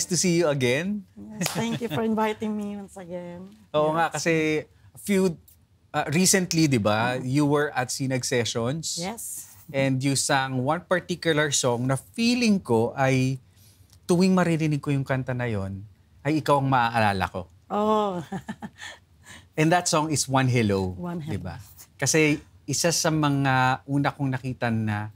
nice to see you again. Yes, thank you for inviting me once again. Oo nga, kasi recently, di ba, you were at Sinag Sessions. Yes. And you sang one particular song na feeling ko ay tuwing maririnig ko yung kanta na yon, ay ikaw ang maaalala ko. Oh. And that song is One Hello. One Hello. Di ba? Kasi isa sa mga una kong nakita na,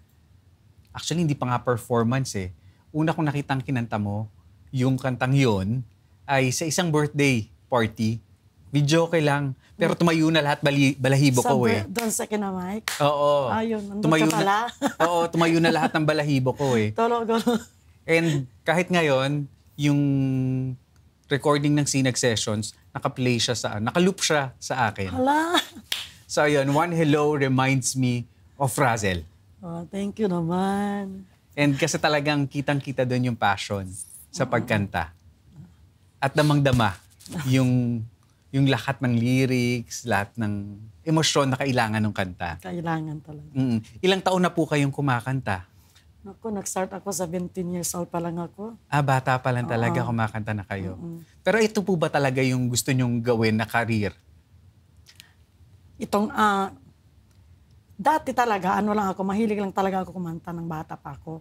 actually hindi pa nga performance eh. Una kong nakitang kinanta mo, yung kantang yon ay sa isang birthday party. Video okay lang. Pero tumayo na lahat balahibo ko eh. Doon sa kinamike? Oo. Ayun, nandun ka pala. Oo, tumayo na lahat ng balahibo ko eh. Tolo. And kahit ngayon, yung recording ng Sinag Sessions, naka-play siya naka-loop siya sa akin. Hala. So ayun, One Hello reminds me of Razel. Oh, thank you naman. And kasi talagang kitang-kita doon yung passion sa pagkanta. At damang-dama yung lahat ng lyrics, lahat ng emosyon na kailangan ng kanta. Kailangan talaga. Ilang taon na po kayong kumakanta? Naku, nag-start ako 17 years old pa lang ako. Bata pa lang talaga kumakanta na kayo. Pero ito po ba talaga yung gusto nyong gawin na career? Itong, dati talaga, mahilig lang talaga ako kumanta ng bata pa ako.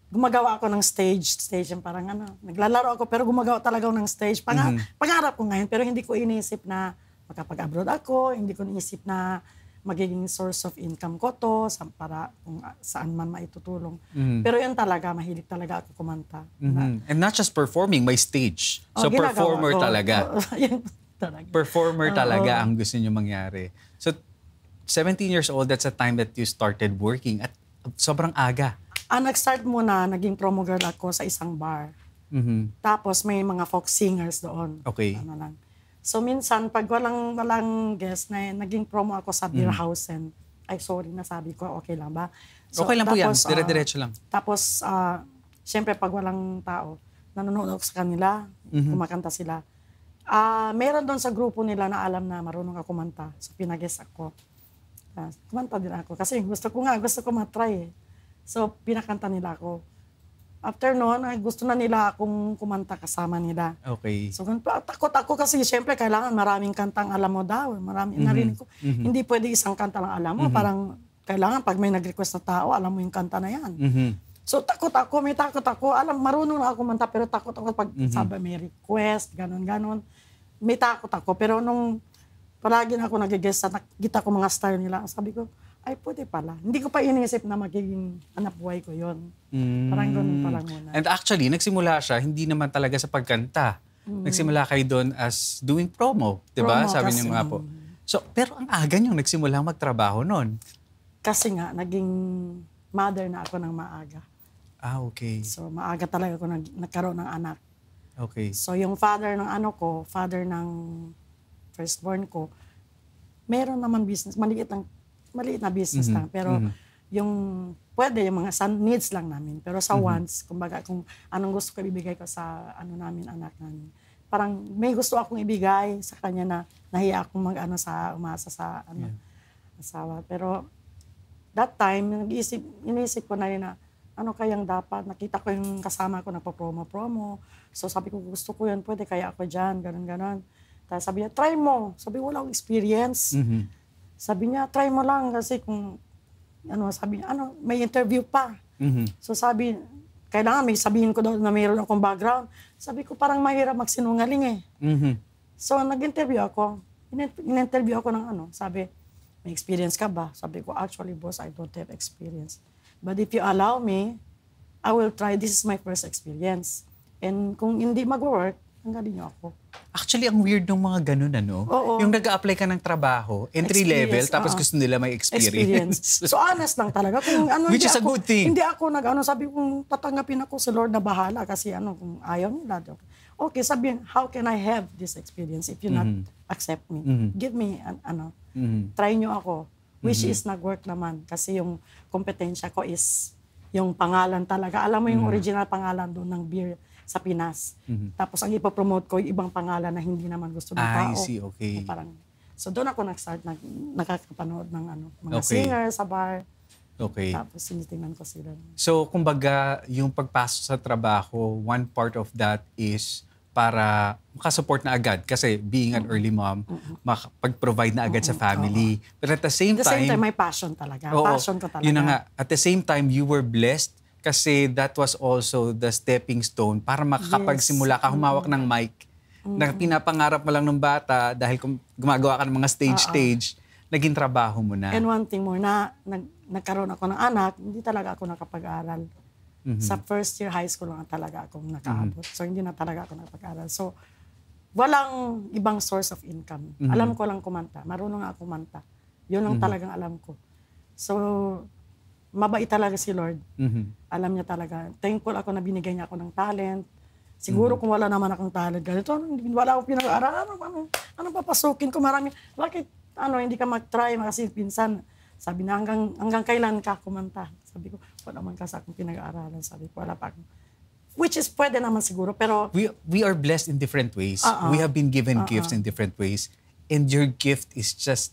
Gumagawa ako ng stage yung parang naglalaro ako pero gumagawa talaga ako ng stage. Pangarap ko ngayon pero hindi ko iniisip na makapag-abroad ako, hindi ko iniisip na magiging source of income ko to para kung saan man maitutulong. Pero yun talaga, mahilig talaga ako kumanta. And not just performing, may stage. So performer talaga. Talaga. Performer talaga ang gusto niyo mangyari. So 17 years old, that's a time that you started working at sobrang aga. Nag-start muna, naging promo girl ako sa isang bar. Tapos may mga folk singers doon. Okay. So minsan, pag walang guest, naging promo ako sa beer house. Ay, sorry, nasabi ko, okay lang ba? So, okay lang po yan, tapos, dire-diretso lang. Tapos, syempre, pag walang tao, nanonood ako sa kanila, kumakanta sila. Meron doon sa grupo nila na alam na marunong ako kumanta. So pinag-guest ako. Kumanta din ako. Kasi gusto ko matry eh. So, pinakanta nila ako. After noon, gusto na nila akong kumanta kasama nila. Okay. So, takot ako kasi siyempre kailangan maraming kantang alam mo daw. Narinig ko. Hindi pwede isang kanta lang alam mo. Parang kailangan pag may nag-request na tao, alam mo yung kanta na yan. So, may takot ako. Marunong na ako kumanta pero takot ako pag sabi may request, ganon. May takot ako. Pero nung palagi na ako nag-guest, nakikita ko mga style nila, sabi ko, ay, pwede pala. Hindi ko pa inisip na magiging anak buhay ko yon. Parang ganun pa lang muna. And actually, nagsimula siya, hindi naman talaga sa pagkanta. Nagsimula kayo doon as doing promo, di ba? Sabi niyo nga po. So, pero ang aga niyong nagsimula magtrabaho noon. Kasi nga, naging mother na ako ng maaga. Okay. So, maaga talaga ako nagkaroon ng anak. Okay. So, yung father ng firstborn ko, meron naman business, maliit na business lang. Pero yung yung mga needs lang namin. Pero sa wants, kumbaga kung anong gusto ko ibigay ko sa anak namin. Parang may gusto akong ibigay sa kanya na nahiya akong umasa sa asawa. Pero that time, inisip ko na rin na ano kayang dapat. Nakita ko yung kasama ko nagpa-promo. So sabi ko, gusto ko yan, pwede kaya ako dyan, ganon. Tapos sabi niya, try mo. Sabi, wala akong experience. Sabi niya, try mo lang kasi kung, may interview pa. So sabi, kailangan may sabihin ko daw na mayroon akong background. Sabi ko, parang mahirap magsinungaling eh. So nag-interview ako. In-interview ako ng sabi, may experience ka ba? Sabi ko, actually boss, I don't have experience. But if you allow me, I will try. This is my first experience. And kung hindi mag-work, tanggalin niyo ako. Actually, ang weird ng mga ganun, Oo. Yung nag-a-apply ka ng trabaho, entry level, tapos gusto nila may experience. So, honest lang talaga. Kung, which is a good thing. Hindi ako sabi kong tatanggapin ako si Lord na bahala kasi kung ayaw nila. Okay, sabihin, how can I have this experience if you not accept me? Give me, try nyo ako. Which is nag-work naman kasi yung kompetensya ko is yung pangalan talaga. Alam mo yung original pangalan doon ng beer sa Pinas. Tapos ang ipopromote ko, yung ibang pangalan na hindi naman gusto ng tao. I see, okay. So doon ako nag-start, nakakapanood ng mga singer sa bar. Okay. Tapos sinitingnan ko sila. So, kumbaga, yung pagpasok sa trabaho, one part of that is para makasupport na agad. Kasi being an early mom, makapag-provide na agad sa family. Pero at the same time, may passion talaga. Oo, Passion ko talaga. yun na nga. At the same time, you were blessed kasi that was also the stepping stone para makakapagsimula ka humawak ng mic na pinapangarap mo lang ng bata dahil gumagawa ka ng mga stage, naging trabaho mo na. And one thing more, nagkaroon ako ng anak, hindi talaga ako nakapag-aral. Sa first year high school lang talaga ako nakaabot. So, hindi na talaga ako nakapag-aral. So, walang ibang source of income. Alam ko lang kumanta. Marunong ako kumanta. Yun lang talagang alam ko. So, mabait talaga si Lord. Alam niya talaga. Thankful ako na binigay niya ako ng talent. Siguro kung wala naman akong talent, ganito, wala akong pinag-aaral. Ano papasukin ko? Marami. Bakit hindi ka mag-try? Kasi pinsan, sabi na hanggang kailan ka kumanta? Sabi ko, wala man kasi akong pinag-aaralan. Sabi ko, wala pa akong. Which is pwede naman siguro, pero. We are blessed in different ways. We have been given gifts in different ways. And your gift is just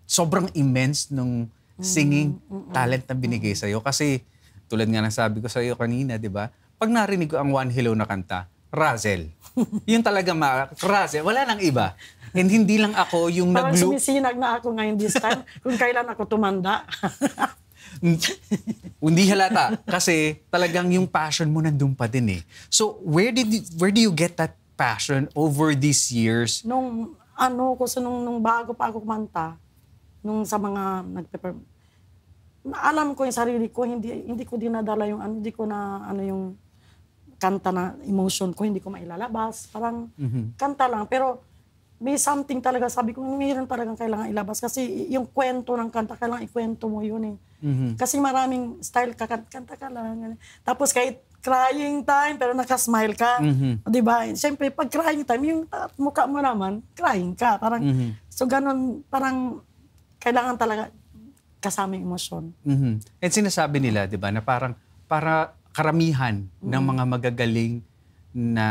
sobrang immense nung singing talent na binigay sa'yo. Kasi tulad nga ng sabi ko sa'yo kanina, di ba? Pag narinig ko ang One Hello na kanta, Razel. Yun talaga Razel. Wala nang iba. And hindi lang ako yung parang sumisinag na ako ngayon this time kung kailan ako tumanda. Hindi halata. Kasi talagang yung passion mo nandun pa din eh. So, where do you get that passion over these years? Nung bago pa ako kumanta, nung sa mga alam ko yung sarili ko, hindi ko dinadala yung hindi ko na yung kanta na emotion ko, hindi ko mailalabas. Parang kanta lang. Pero may something talaga, sabi ko, mayroon talagang kailangan ilabas. Kasi yung kwento ng kanta, kailangan ikwento mo yun eh. Kasi maraming style, kanta ka lang. Tapos kahit crying time, pero nakasmile ka. Diba? Siyempre, pag crying time, yung mukha mo naman, crying ka. Parang, so ganun, parang kailangan talaga kasama yung emosyon. And sinasabi nila, di ba, na parang para karamihan ng mga magagaling na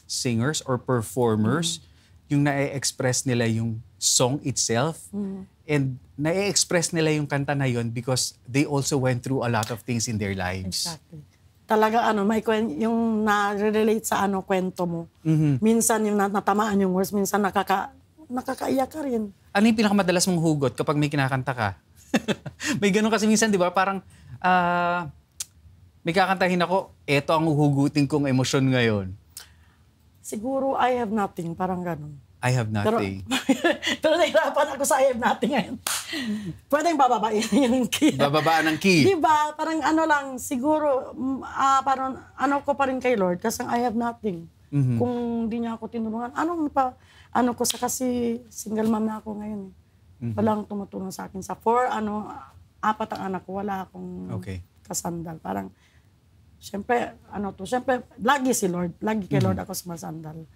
singers or performers, yung na-express nila yung song itself, and na-express nila yung kanta na yun because they also went through a lot of things in their lives. Exactly. Talaga yung na-relate sa kwento mo. Minsan yung natamaan yung words, minsan nakakaiyak ka rin. Ano yung pinakamadalas mong hugot kapag may kinakanta ka? May ganun kasi minsan, di ba? Parang may kakantahin ako, eto ang uhugutin kong emosyon ngayon. Siguro, I have nothing. Parang ganun. I have nothing. Pero nahirapan ako sa I have nothing ngayon. Pwedeng bababain yung key. Bababaan ng key. Diba? Parang lang, siguro, parang ko pa rin kay Lord kasi I have nothing. Kung di niya ako tinulungan, ko kasi single mom na ako ngayon. Walang tumutulong sa akin. Sa 4, 4 ang anak ko, wala akong kasandal. Parang, Siyempre, lagi si Lord. Lagi kay Lord ako sumasandal.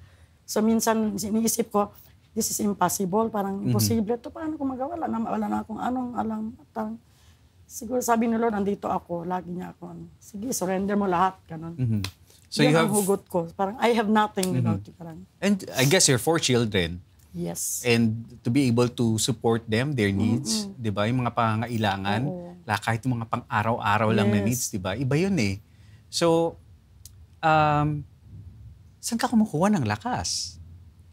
So, minsan, iniisip ko, this is impossible. Parang, imposible. Ito, paano ko magawa? Wala na akong alam. Siguro, sabi ni Lord, andito ako. Lagi niya ako. Sige, surrender mo lahat. Ganon. So, yan ang hugot ko. Parang, I have nothing without you. Parang, and I guess you're 4 children. Yes. And to be able to support them, their needs, di ba? Yung mga pangangailangan, kahit yung mga pang-araw-araw lang na needs, di ba? Iba yun eh. So, saan ka kumukuha ng lakas?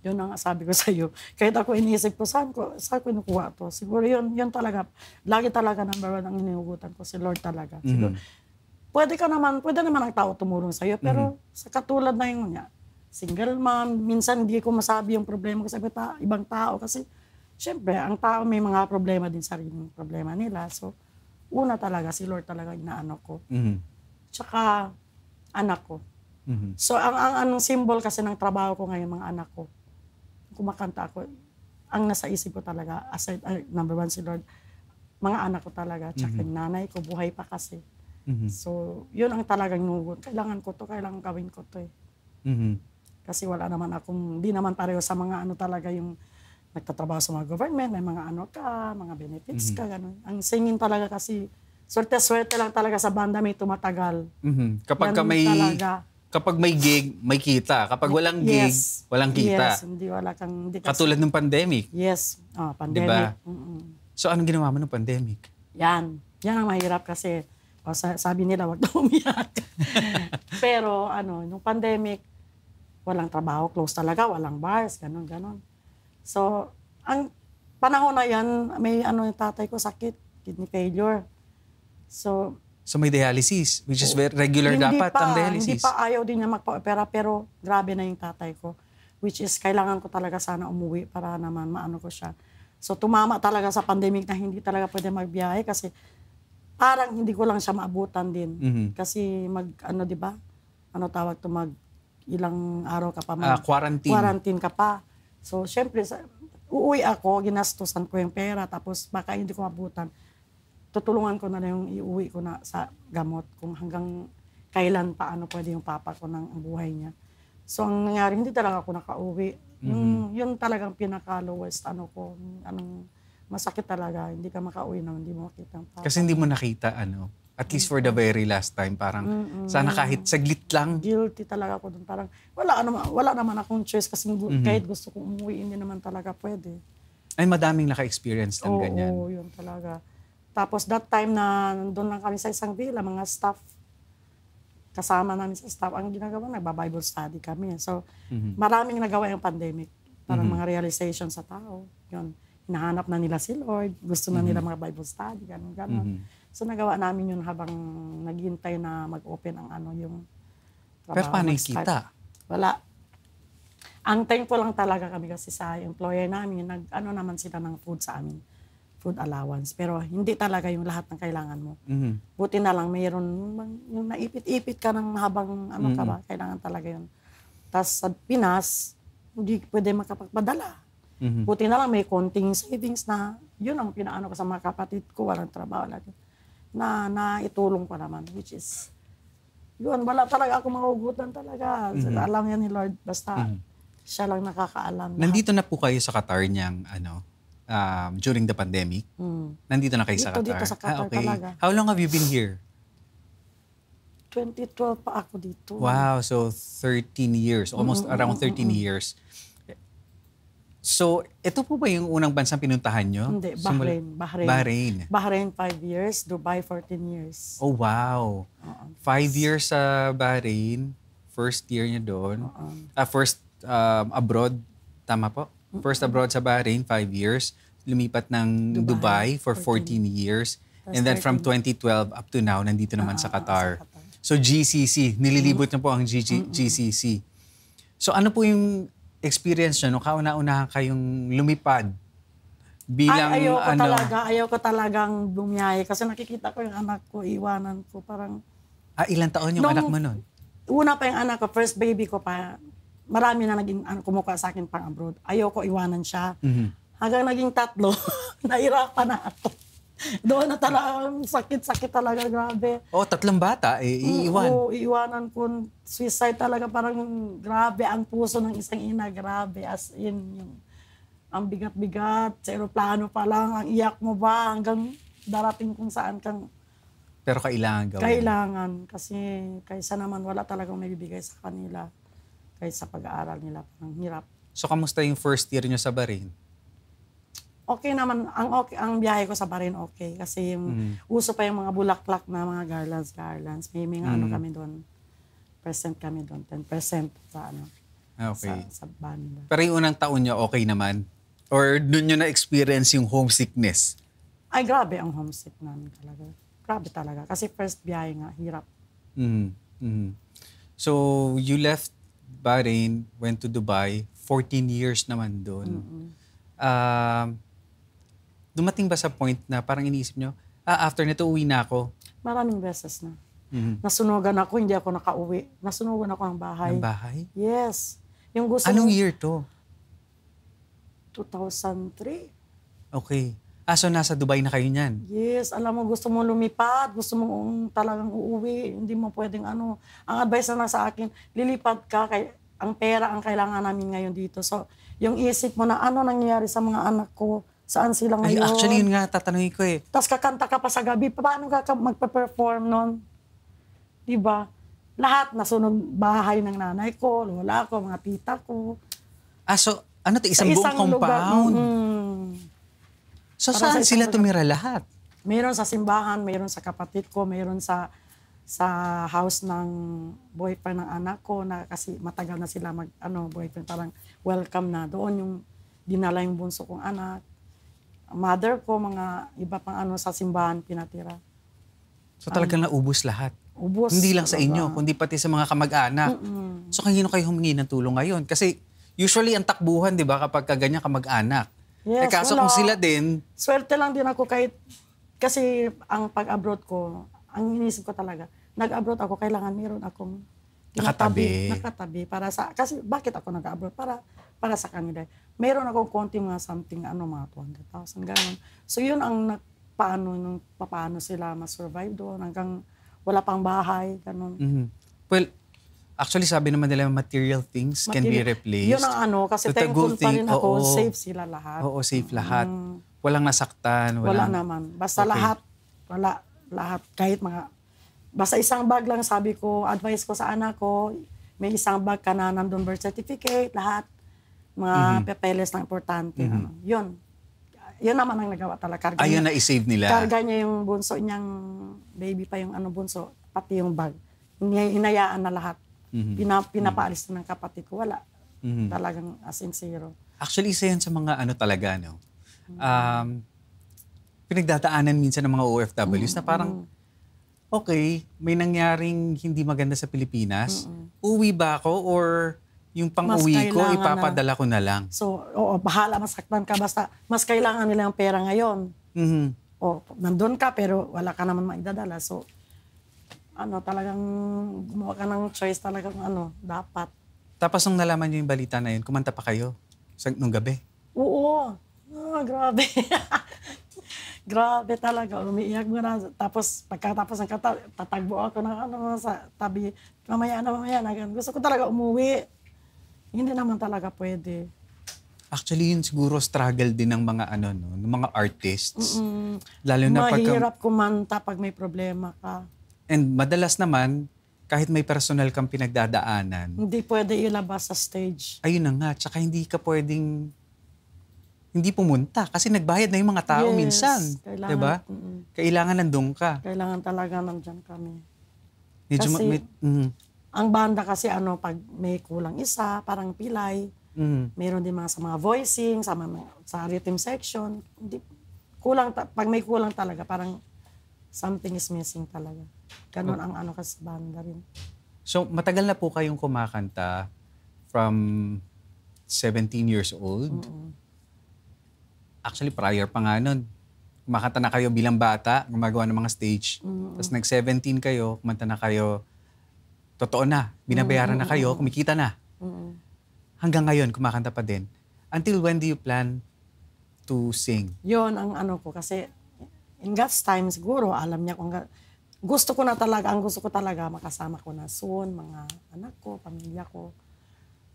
Yun ang sabi ko sa iyo. Kahit ako iniisip ko, saan ko kinukuha to? Siguro yun talaga, lagi talaga number 1 ang inihugutan ko, si Lord talaga. Siguro, pwede naman ang tao tumulong sa iyo, pero sa katulad na yung single mom, minsan hindi ko masabi yung problema ko sa ibang tao kasi syempre, ang tao may mga problema din, sariling problema nila. So, una talaga, si Lord talaga inaano ko. Tsaka, anak ko. So, ang symbol kasi ng trabaho ko ngayon, mga anak ko, kumakanta ako, ang nasa isip ko talaga, aside, number 1 si Lord, mga anak ko talaga, tsaka yung nanay ko, buhay pa kasi. So, yun ang talagang nugot. Kailangan ko to, kailangan gawin ko to eh. Kasi wala naman hindi naman pareho sa mga talaga yung nagtatrabaho sa mga government, may mga mga benefits ka, gano'n. Ang singing talaga kasi, swerte-swerte lang talaga sa banda may tumatagal. Kapag may gig, may kita. Kapag walang gig, walang kita. Yes, wala kang... Katulad ng pandemic. Yes, pandemic. Diba? So, anong ginawa mo ng pandemic? Yan ang mahirap kasi sabi nila wag daw umiyak. Pero nung pandemic, walang trabaho, close talaga, walang bars, ganon. So, ang panahon na yan, may yung tatay ko sakit, kidney failure. So may dialysis, which is very regular dapat ang dialysis. Hindi pa ayaw din niya magpa-opera, pero grabe na yung tatay ko. Which is, kailangan ko talaga sana umuwi para naman maano ko siya. So, tumama talaga sa pandemic na hindi talaga pwede magbiyahe kasi parang hindi ko lang siya maabutan din. Kasi di ba? Tawag to, ilang araw ka pa quarantine ka pa. So, syempre, uuwi ako, ginastusan ko yung pera, tapos baka hindi ko maabutan. Tutulungan ko na yung iuwi ko na sa gamot kung hanggang kailan pwede yung papa ko ng buhay niya. So, ang nangyari, hindi talaga ako nakauwi. Yung talagang pinaka-lowest masakit talaga. Hindi ka makauwi na hindi mo makita ang papa. Kasi hindi mo nakita, at least for the very last time, parang sana kahit saglit lang. Guilty talaga ako dun. Parang wala naman akong choice kasi kahit gusto kong umuwi, hindi naman talaga pwede. Ay, madaming naka-experience ng ganyan. Oo, yun talaga. Tapos that time na nandun lang kami sa isang villa, mga staff, kasama namin sa staff, ang ginagawa, nagba-Bible study kami. So, maraming nagawa yung pandemic. Parang mga realization sa tao. Yun. Hinahanap na nila si Lord. Gusto na nila mga Bible study. Ganon. So, nagawa namin yun habang naghihintay na mag-open ang yung trabaho. Pero paano yung kita? Wala. Ang thankful lang talaga kami kasi sa employer namin, naman sila ng food sa amin. Food allowance. Pero hindi talaga yung lahat ng kailangan mo. Buti na lang mayroon yung naipit-ipit ka ng habang ka ba, kailangan talaga yun. Tapos sa Pinas, hindi pwede makapagpadala. Buti na lang may konting savings na yun ang pinaano ko sa mga kapatid ko, walang trabaho lagi. Na itulong ko naman, which is yun, wala talaga ako mahugutan talaga. Alam yan ni Lord, basta siya lang nakakaalam. Nandito na po kayo sa Qatar niyang during the pandemic? Nandito na kayo sa Qatar? Dito sa Qatar talaga. How long have you been here? 2012 pa ako dito. Wow, so 13 years. Almost around 13 years. So, ito po ba yung unang bansang pinuntahan nyo? Hindi, Bahrain. Bahrain 5 years, Dubai 14 years. Oh, wow. 5 years sa Bahrain. First year niya doon. First abroad. Tama po? First abroad sa Bahrain, 5 years. Lumipat ng Dubai for 14 years. And then from 2012 up to now, nandito naman sa Qatar. So GCC, nililibot na po ang GCC. So ano po yung experience nyo nung kauna-unahan kayong lumipad? Bilang ayaw ko talagang bumiyahe kasi nakikita ko yung anak ko, iwanan ko parang... ilang taon yung anak mo nun? Una pa yung anak ko, first baby ko pa, marami na naging kumukuha sa akin pang abroad. Ayaw ko iwanan siya. Hanggang naging 3, nahirapan na ako. Doon na talagang sakit-sakit talaga, grabe. 3 bata, iiwan. Oo, iiwanan ko. Suicide talaga, parang grabe ang puso ng isang ina, grabe. As in, ang bigat-bigat, sa aeroplano pa lang, ang iyak mo ba, hanggang darating kung saan kang... Pero kailangan gawin. Kailangan, kasi kaysa naman wala talagang may bibigay sa kanila. Kaysa pag-aaral nila, parang hirap. So, kamusta yung first year nyo sa Bahrain? Okay naman, ang biyahe ko sa Bahrain okay. Kasi yung uso pa yung mga bulaklak na mga garlands. May mga kami doon. Percent kami doon. 10% sa sa banda. Pero yung unang taon niya okay naman? Or doon nyo na-experience yung homesickness? Ay, grabe ang homesick namin talaga. Grabe talaga. Kasi first biyahe nga, hirap. So, you left Bahrain, went to Dubai, 14 years naman doon. Dumating ba sa point na parang iniisip nyo, after nito uwi na ako? Maraming beses na. Nasunugan ako, hindi ako nakauwi. Nasunugan ako ng bahay. Ng bahay? Yes. Yung gusto Anong year to? 2003. Okay. So nasa Dubai na kayo niyan? Yes. Alam mo, gusto mo lumipad, gusto mo talagang uuwi, hindi mo pwedeng Ang advice na sa akin, lilipad ka, ang pera ang kailangan namin ngayon dito. So, yung isip mo na ano nangyayari sa mga anak ko, saan sila ngayon. Actually, yun nga tatanungin ko eh. Tapos kakanta ka pa sa gabi, paano ka magpa-perform nun? Diba? Lahat nasunog bahay ng nanay ko, lola ko, mga tita ko. So ano to, isang buong compound? So saan sila tumira lahat? Mayroon sa simbahan, mayroon sa kapatid ko, mayroon sa house ng boyfriend ng anak ko na kasi matagal na sila boyfriend, parang welcome na doon yung dinala yung bunso kong anak. Mother ko, mga iba pang sa simbahan pinatira. So talagang naubos lahat? Ubos. Hindi lang sa inyo, kundi pati sa mga kamag-anak. So kanino kayo humingi ng tulong ngayon? Kasi usually ang takbuhan, di ba, kapag ganyan kamag-anak. Yes, kaso kung sila din... Swerte lang din ako kasi ang pag-abroad ko, ang inisip ko talaga, nag-abroad ako, kailangan meron akong nakatabi para sa, kasi bakit ako nag-abroad? Para sa kanila. Meron akong konti mga something, mga 200,000, gano'n. So yun ang paano sila ma-survive doon hanggang wala pang bahay, gano'n. Mm-hmm. Well, actually sabi naman nila material things can be replaced. Yun ang kasi thankful pa rin ako, safe sila lahat. Oo, safe lahat. Walang nasaktan. Wala naman. Basta lahat, kahit basta isang bag lang, sabi ko, advice ko sa anak ko, may isang bag ka na nandun birth certificate, lahat, mga papeles na importante. Yun naman ang nagawa talaga. Ayun na i-save nila. Karga niya yung bunso niyang, baby pa yung bunso, pati yung bag. Hinayaan na lahat. Pinapaalis na ng kapatid ko, wala. Talagang as in zero. Actually, isa yan sa mga talaga, no? Pinagdadaanan minsan ng mga OFWs na parang, okay, may nangyaring hindi maganda sa Pilipinas, uwi ba ako or yung pang-uwi ko, ipapadala ko na lang? So, bahala, masaktan ka, basta mas kailangan nila yung pera ngayon. Nandun ka pero wala ka naman maidadala. So, talagang gumawa ka ng choice talagang dapat. Tapos nung nalaman niyo yung balita na yun, kumanta pa kayo nung gabi? Oo. Grabe. Grabe talaga. Umiiyak mo na. Tapos pagkatapos ng kanta, tatagbo ako ng sa tabi. Mamaya na. Gusto ko talaga umuwi. Hindi naman talaga pwede. Actually, yun siguro struggle din ng mga ng mga artists. Lalo na mahirap kumanta pag may problema ka. And madalas naman, kahit may personal kang pinagdadaanan, hindi pwede ilabas sa stage. Ayun na nga. Tsaka hindi ka pwedeng hindi pumunta kasi nagbayad na yung mga tao minsan. Kailangan, diba? Kailangan nandun ka. Kailangan talaga nandyan kami. Medyo kasi ang banda kasi pag may kulang isa, parang pilay. Meron din sa mga voicing, sa rhythm section. Kulang, pag may kulang talaga, parang something is missing talaga. Ganon ang kasi banda rin. So, matagal na po kayong kumakanta from 17 years old? Actually, prior pa nga nun. Kumakanta na kayo bilang bata, gumagawa ng mga stage. Tapos nag-17 kayo, kumanta na kayo, totoo na, binabayaran na kayo, kumikita na. Hanggang ngayon, kumakanta pa din. Until when do you plan to sing? Yun ang ko kasi in God's time siguro, alam niya kung gusto ko talaga makasama ko na soon, mga anak ko, pamilya ko.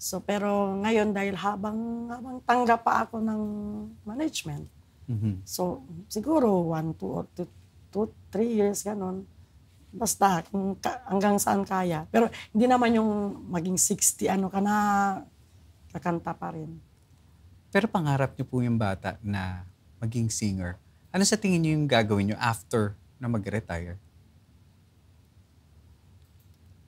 So, pero ngayon dahil habang tanggap pa ako ng management, so siguro 1, 2, 3 years, ganon. Basta hanggang saan kaya. Pero hindi naman yung maging 60, ka na, kakanta pa rin. Pero pangarap niyo po yung bata na maging singer. Ano sa tingin niyo yung gagawin niyo after na mag-retire?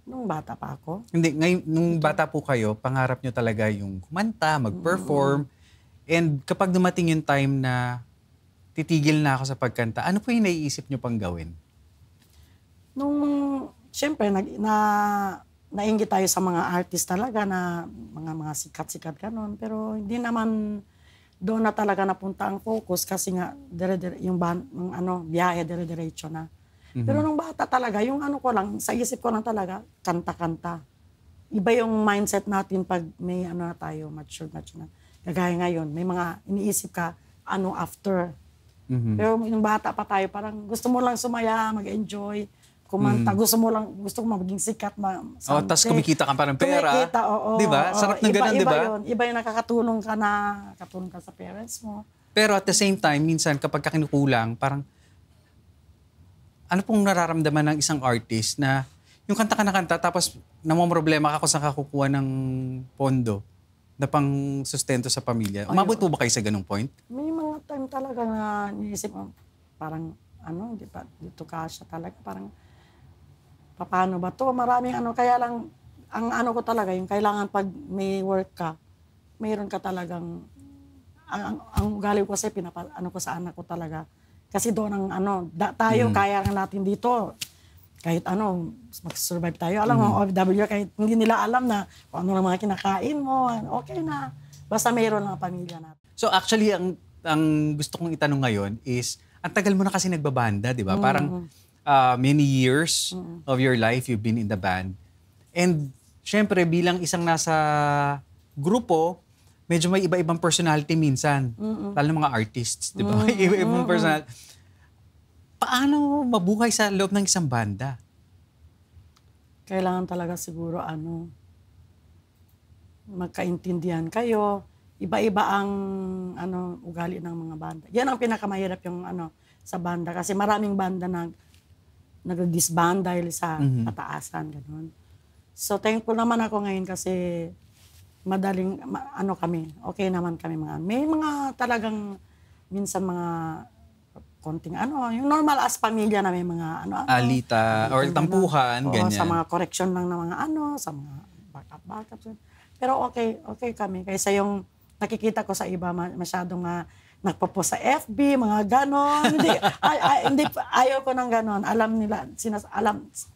Nung bata pa ako? Hindi, ngayon, nung bata po kayo, pangarap nyo talaga yung kumanta, mag-perform. And kapag dumating yung time na titigil na ako sa pagkanta, ano po yung naiisip nyo pang gawin? Siyempre, nainggit tayo sa mga artist talaga na mga sikat-sikat ganon. Pero hindi naman doon na talaga napunta ang focus kasi nga yung biyahe dire-diretso na. Pero nung bata talaga, yung ko lang, sa isip ko lang talaga, kanta-kanta. Iba yung mindset natin pag may na tayo, mature na. Kagaya ngayon, may mga iniisip ka, after. Pero yung bata pa tayo, parang gusto mo lang sumaya, mag-enjoy, kumanta. Gusto mo maging sikat. Tapos kumikita ka pa ng pera. Kumikita, oo. Diba? Sarap ng ganun, diba? Iba yung nakakatulong ka sa parents mo. Pero at the same time, minsan kapag kinukulang, parang ano pong nararamdaman ng isang artist na yung kanta ka na kanta tapos namomroblema ka kung saan ka kukuha ng pondo na pang sustento sa pamilya. Umabot po ba kayo sa ganung point? May mga time talaga na niisip mo, parang hindi pa dito kasya talaga. Parang, paano ba to? Maraming kaya lang, ang ko talaga, yung kailangan pag may work ka, mayroon ka talagang, ang ugali ko kasi ko sa anak ko talaga. Kasi doon tayo, kaya natin dito, kahit mag-survive tayo. Alam mo, OFW, kahit hindi nila alam na kung ano lang mga kinakain mo, okay na. Basta mayroon ang pamilya natin. So actually, ang gusto kong itanong ngayon is, ang tagal mo na kasi nagbabanda, di ba? Parang many years of your life you've been in the band. And syempre, bilang isang nasa grupo, medyo may iba-ibang personality minsan. Lalo ng mga artists, di ba? May iba-ibang personality. Paano mabuhay sa loob ng isang banda? Kailangan talaga siguro magkaintindihan kayo. Iba-iba ang ugali ng mga banda. Yan ang pinakamahirap yung sa banda. Kasi maraming banda nag-disband dahil sa pataasan. Ganun. So thankful naman ako ngayon kasi madaling, kami, okay naman kami may mga talagang, minsan mga konting yung normal as pamilya na may mga alita or tampuhan, ganyan. Sa mga correction lang ng mga sa mga backup. Pero okay kami. Kaysa yung nakikita ko sa iba, masyadong nagpo-post sa FB, mga ganon. Hindi, ayaw ko ng ganon. Alam nila,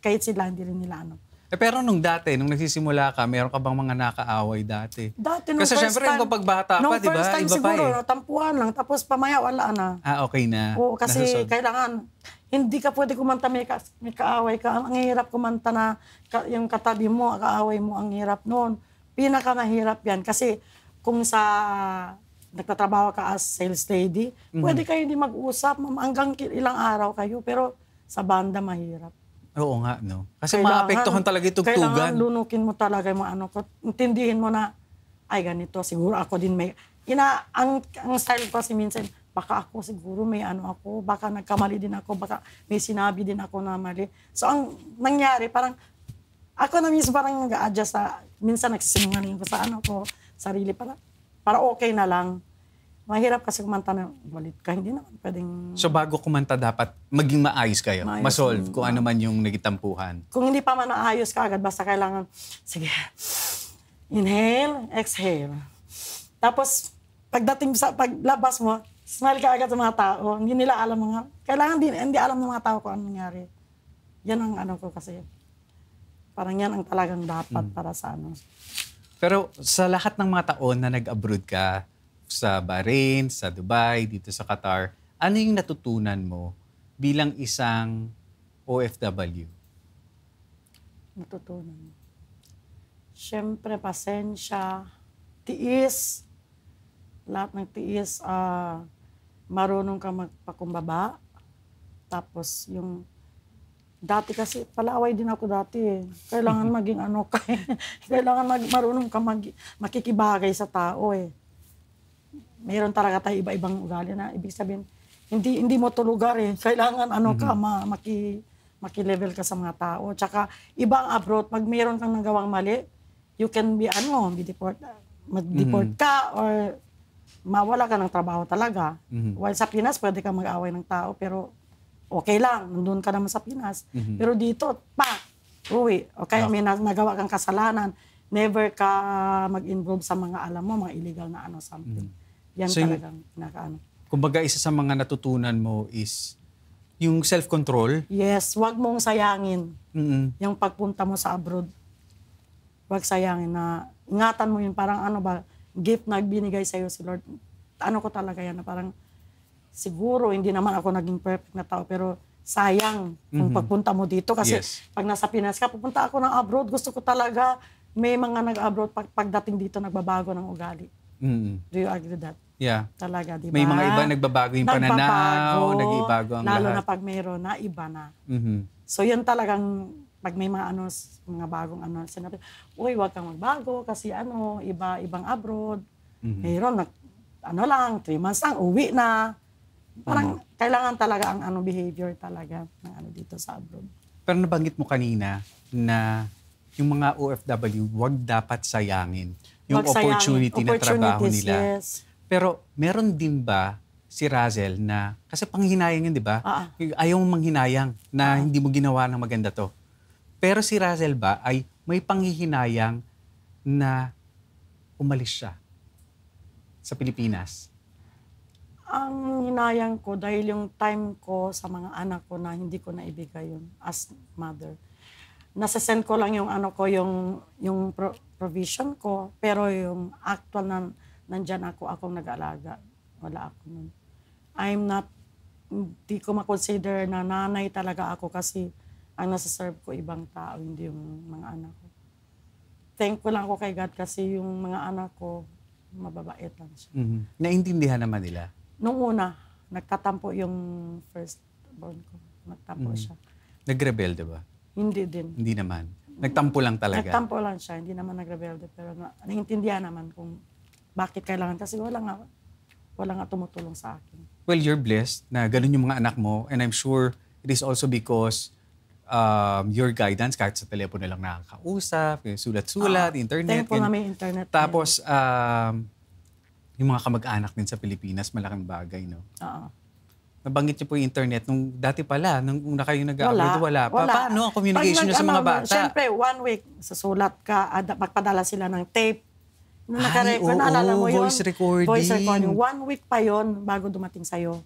kahit sila, hindi rin nila pero nung nagsisimula ka, meron ka bang mga nakaaway dati? Nung kasi first syempre, time, yung pagbata pa, di ba? First time iba siguro, pa tampuhan lang. Tapos pamaya, wala na. Okay na. Oo, kasi kailangan, hindi ka pwede kumanta, may kaaway ka. Ang hirap kumanta na yung katabi mo, kaaway mo, ang hirap noon. Pinakamahirap yan. Kasi kung nagtatrabaho ka as sales lady, pwede kayo hindi mag-usap, hanggang ilang araw kayo. Pero sa banda, mahirap. Oo nga, no? Kasi maapektuhan talaga yung tugtugan. Kailangan lunukin mo talaga yung intindihin mo na, ay ganito, siguro ako din may, ang style ko kasi minsan, baka ako siguro may ako, baka nagkamali din ako, baka may sinabi din ako na mali. So ang nangyari, parang, ako na mismo parang nag-a-adjust minsan nagsisinungaling ko sa ko, sarili, para okay na lang. Mahirap kasi kumanta na balit ka. Hindi naman pwedeng... So bago kumanta dapat maging maayos kayo? Masolve kung ano man yung nagitampuhan? Kung hindi pa man naayos ka agad, basta kailangan, sige, inhale, exhale. Tapos, paglabas mo, smile ka agad sa mga tao. Hindi nila alam kailangan hindi alam ng mga tao kung ano nangyari. Yan ang ko kasi. Parang yan ang talagang dapat para sa Pero sa lahat ng mga taon na nag-abroad ka, sa Bahrain, sa Dubai, dito sa Qatar, ano yung natutunan mo bilang isang OFW? Natutunan. Siyempre, pasensya, tiis, lahat ng tiis, marunong ka magpakumbaba. Tapos dati kasi, palaway din ako dati eh. Kailangan maging kailangan marunong ka makikibagay sa tao eh. Mayroon talaga tayo iba-ibang ugali na ibig sabihin, hindi mo tulugar eh. Kailangan maki-level ka sa mga tao. Tsaka ibang abroad, pag mayroon kang nagawang mali, you can be mag-deport ka or mawala ka ng trabaho talaga. While sa Pinas, pwede ka mag-away ng tao, pero okay lang, nandun ka naman sa Pinas. Pero dito, uwi. O kaya may nagawa kang kasalanan, never ka mag-involve sa mga mga illegal na something. Yan so talagang pinaka Kumbaga, isa sa mga natutunan mo is yung self-control? Yes, wag mong sayangin yung pagpunta mo sa abroad. Wag sayangin na, ingatan mo yun, parang gift na binigay sa'yo si Lord. Ko talaga yan, na parang siguro hindi naman ako naging perfect na tao, pero sayang kung pagpunta mo dito. Kasi pag nasa Pinas ka, pupunta ako ng abroad, gusto ko talaga, may mga nag-abroad, pagdating dito, nagbabago ng ugali. Do you agree with that? Yeah. Talaga, di ba? May mga iba nagbabago yung pananaw, nag-ibago ang lalo lahat. Na pag mayroon na, iba na. So yun talagang, pag may mga mga bagong sinabi, uy, wag kang magbago kasi ibang abroad. Mayroon, 3 months lang, uwi na. Parang kailangan talaga ang behavior talaga ng dito sa abroad. Pero nabanggit mo kanina na yung mga OFW, wag dapat sayangin yung opportunity na trabaho nila. Yes. Pero meron din ba si Razel na, kasi panghinayang yun, di ba? Ayaw mong manghinayang na hindi mo ginawa ng maganda to. Pero si Razel ba ay may panghihinayang na umalis siya sa Pilipinas? Ang hinayang ko dahil yung time ko sa mga anak ko na hindi ko naibigay yun as mother. Nasasend ko lang yung yung provision ko, pero yung actual na nandyan akong nag-alaga. Wala ako nun. Hindi ko makonsider na nanay talaga ako kasi ang nasa-serve ko ibang tao, hindi yung mga anak ko. Thankful lang ako kay God kasi yung mga anak ko, mababait lang siya. Mm-hmm. Naintindihan naman nila? Nung una, nagtatampo yung firstborn ko. Nagtampo siya. Nagrebelde ba? Hindi din. Hindi naman. Nagtampo lang talaga? Nagtampo lang siya. Hindi naman nagrebelde. Pero naiintindihan naman kung bakit kailangan. Kasi wala nga tumutulong sa akin. Well, you're blessed na ganun yung mga anak mo. And I'm sure it is also because your guidance, kahit sa telepono lang nakakausap, sulat-sulat, internet. Thankful na may internet. Tapos, yung mga kamag-anak din sa Pilipinas, malaking bagay, no? Oo. Nabanggit niyo po yung internet. Nung dati pala, nung una kayo nag-upload, wala pa. Paano ang communication niyo sa mga bata? Siyempre, 1 week, susulat ka, magpadala sila ng tape. Nung naka-record, naalala mo yun? Voice recording. Voice recording. 1 week pa yon bago dumating sa'yo.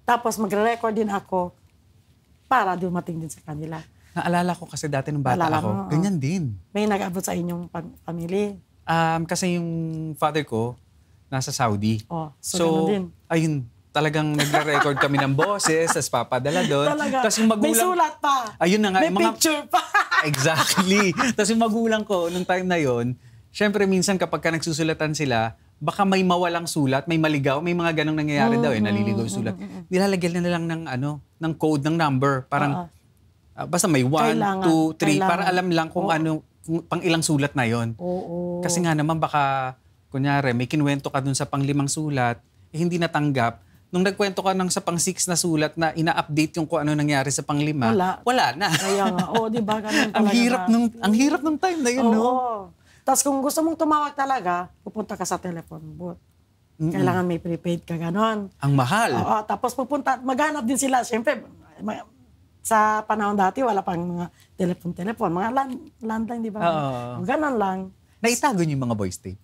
Tapos magre-record din ako para dumating din sa kanila. Naalala ko kasi dati nung bata ako, ganyan din. May nag-abot sa inyong family? Kasi yung father ko, nasa Saudi. So din. Ayun, talagang nagre-record kami ng boses, tapos papadala doon. Tapos yung magulang, may sulat pa. Ayun na nga. May picture pa. Exactly. Tapos yung magulang ko, nung time na yon, syempre minsan kapag ka nagsusulatan sila, baka may mawalang sulat, may maligaw, may mga ganong nangyayari daw, naliligaw yung sulat. Nilalagyan na lang ng code, ng number. Parang, basta may 1, 2, 3, para alam lang kung kung pang ilang sulat na yon. Kasi nga naman baka, kunyari, may kinuwento ka dun sa pang-5 sulat, hindi natanggap. Nung nagkwento ka ng sa pang-6 na sulat na ina-update yung kung ano nangyari sa pang-5, wala na. Kaya nga, di ba? Ang hirap nung time na yun, no? Tapos kung gusto mong tumawag talaga, pupunta ka sa telephone booth. Kailangan may prepaid ka, ganon. Ang mahal. Tapos maghanap din sila. Siyempre, sa panahon dati, wala pang mga telephone. Mga landline, di ba? Ganon lang. Naitago niyo yung mga voice tape?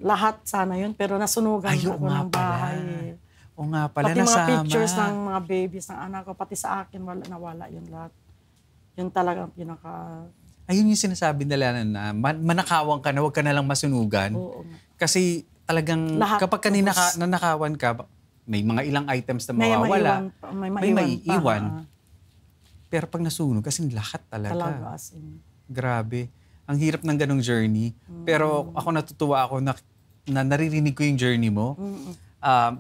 Lahat sana yun, pero nasunugan ako ng bahay. O nga pala, pati nasama. Pati mga pictures ng mga babies ng anak ko, pati sa akin, nawala yun lahat. Yun talaga ang pinaka... Ayun yung sinasabi nila na manakawan ka na, huwag ka na lang masunugan. Oo. Kasi talagang lahat, kapag nanakawan ka, may mga ilang items na mawawala. May maiiwan. Pero pag nasunog, kasi lahat talaga. As in. Grabe. Ang hirap ng ganong journey. Pero ako natutuwa ako na naririnig ko yung journey mo.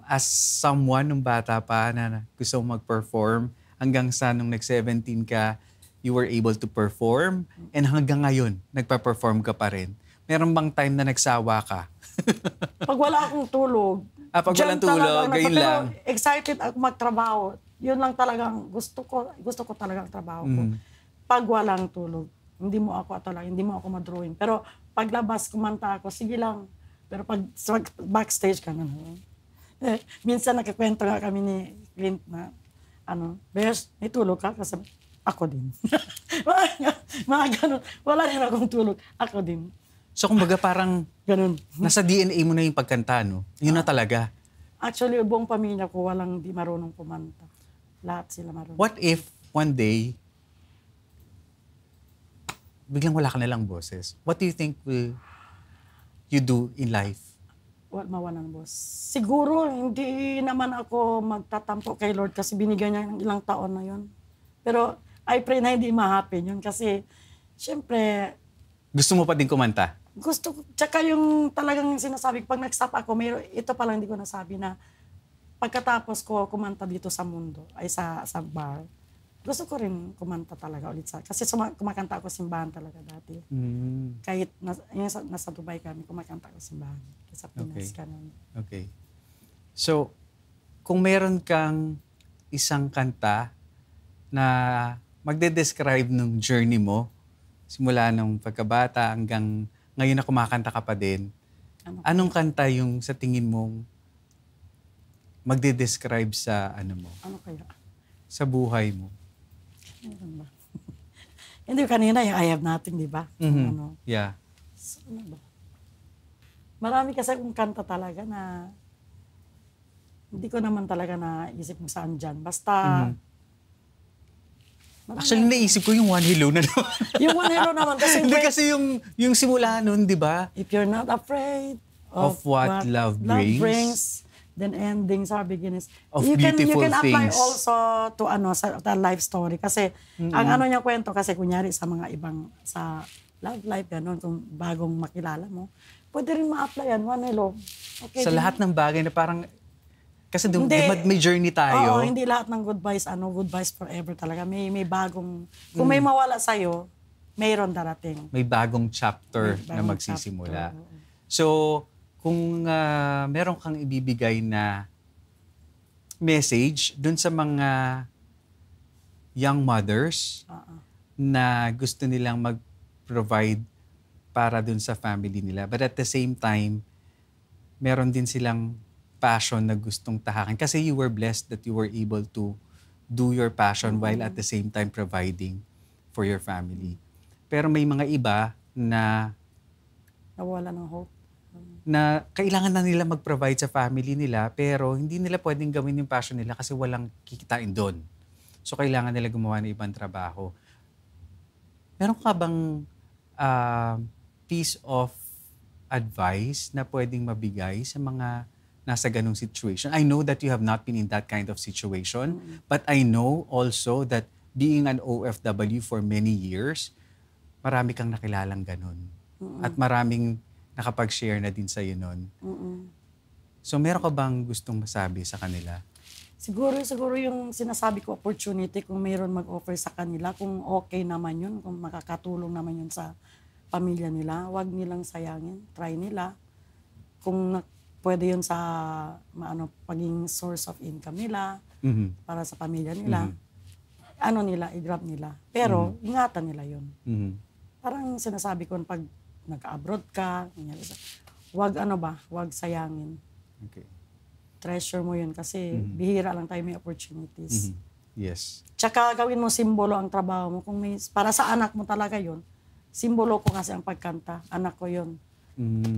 As someone nung bata pa na gusto mong mag-perform, hanggang sa nung nag-17 ka, you were able to perform, and hanggang ngayon, nagpa-perform ka pa rin. Meron bang time na nagsawa ka? Pag wala akong tulog. Pag walang tulog, gayon lang. Excited ako magtrabaho. Yun lang talagang gusto ko talagang trabaho ko. Pag walang tulog, hindi mo ako madrawing. Pero paglabas, kumanta ako, sige lang. Pero pag backstage ka na, minsan nagkikwento nga kami ni Clint na, Bes, may tulog ka? Kasi ako din. mga ganun. Wala rin akong tulog. Ako din. So kumbaga parang ganun. Nasa DNA mo na yung pagkanta, no? Yun na talaga. Actually, buong pamilya ko walang di marunong kumanta. Lahat sila marunong. What if one day, biglang wala ka na lang boses? What do you think will you do in life? Mawalan boss. Siguro, hindi naman ako magtatampo kay Lord kasi binigyan niya ng ilang taon na yon. Pero I pray na hindi ma-happen yun kasi, syempre... Gusto mo pa din kumanta? Gusto ko. Tsaka yung talagang sinasabi, pag nag-stop ako, ito pa lang hindi ko nasabi na pagkatapos ko kumanta dito sa mundo, ay sa bar, gusto ko rin kumanta talaga ulit kasi kumakanta ako simbahan talaga dati. Kahit nasa Dubai kami, kumakanta ako simbahan. Sa Pinas ka naman. Okay. So, kung meron kang isang kanta na magde-describe ng journey mo, simula nung pagkabata hanggang ngayon na kumakanta ka pa din, anong kanta yung sa tingin mong magde-describe sa ano mo, Ano kaya? sa buhay mo? Meron ba? Hindi, kanina yung I have nothing, di ba? Ano, Yeah. so, ano ba? Marami kasi akong kanta talaga na hindi ko naman talaga naisip kung saan dyan. Basta, Actually, naisip ko yung One Hello na naman. yung One Hello naman kasi Hindi kasi yung simula nun, di ba? if you're not afraid Of what love brings, then endings are beginnings. Of you beautiful can apply things. also to sa life story kasi ang ano niya kwento kasi kunyari sa mga ibang sa love life ganon kung bagong makilala mo, pwede rin ma-apply yan, One Hello. Okay, Sa lahat ng bagay na parang, kasi may journey tayo. Oo, hindi lahat ng goodbyes forever talaga. May bagong, kung may mawala sa'yo, mayroon darating. May bagong chapter May na bagong magsisimula. chapter. So, kung meron kang ibibigay na message dun sa mga young mothers na gusto nilang mag-provide para dun sa family nila. But at the same time, meron din silang passion na gustong tahakin. Kasi you were blessed that you were able to do your passion while at the same time providing for your family. Pero may mga iba na Nawala ng hope. na kailangan na nila mag-provide sa family nila pero hindi nila pwedeng gawin yung passion nila kasi walang kikitain doon. So kailangan nila gumawa ng ibang trabaho. Meron ka bang piece of advice na pwedeng mabigay sa mga nasa ganung situation? I know that you have not been in that kind of situation, but I know also that being an OFW for many years, marami kang nakilalang ganun. At maraming nakapag-share na din sa'yo nun. So meron ka bang gustong masabi sa kanila? Siguro yung sinasabi ko opportunity kung mayroon mag-offer sa kanila, kung okay naman yun, kung makakatulong naman yun sa pamilya nila, wag nilang sayangin, try nila. Kung pwede yun sa paging source of income nila, para sa pamilya nila, i-grab nila. Pero ingatan nila yun. Parang sinasabi ko pag nag-abroad ka, wag sayangin. Okay. Treasure mo yun kasi bihira lang tayo may opportunities. Yes. Tsaka gawin mo simbolo ang trabaho mo. Kung para sa anak mo talaga yun, simbolo ko kasi ang pagkanta. Anak ko yun.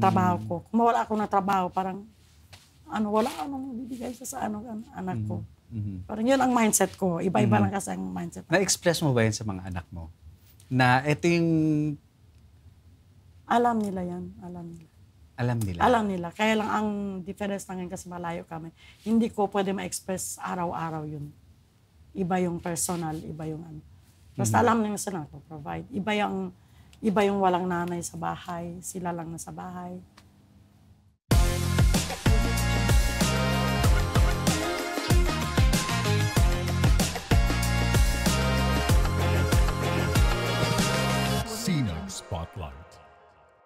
Trabaho ko. Kung mawala ako na trabaho, parang wala anong bibigay sa anak ko. Parang yun ang mindset ko. Iba-iba lang kasi ang mindset. Na-express mo ba yun sa mga anak mo? Na ito yung... Alam nila yan. Alam nila? Alam nila. Kaya lang ang difference na ngayon kasi malayo kami. Hindi ko pwede ma-express araw-araw yun. Iba yung personal, iba yung Basta alam nila sila to provide. Iba yung walang nanay sa bahay, sila lang na sa bahay.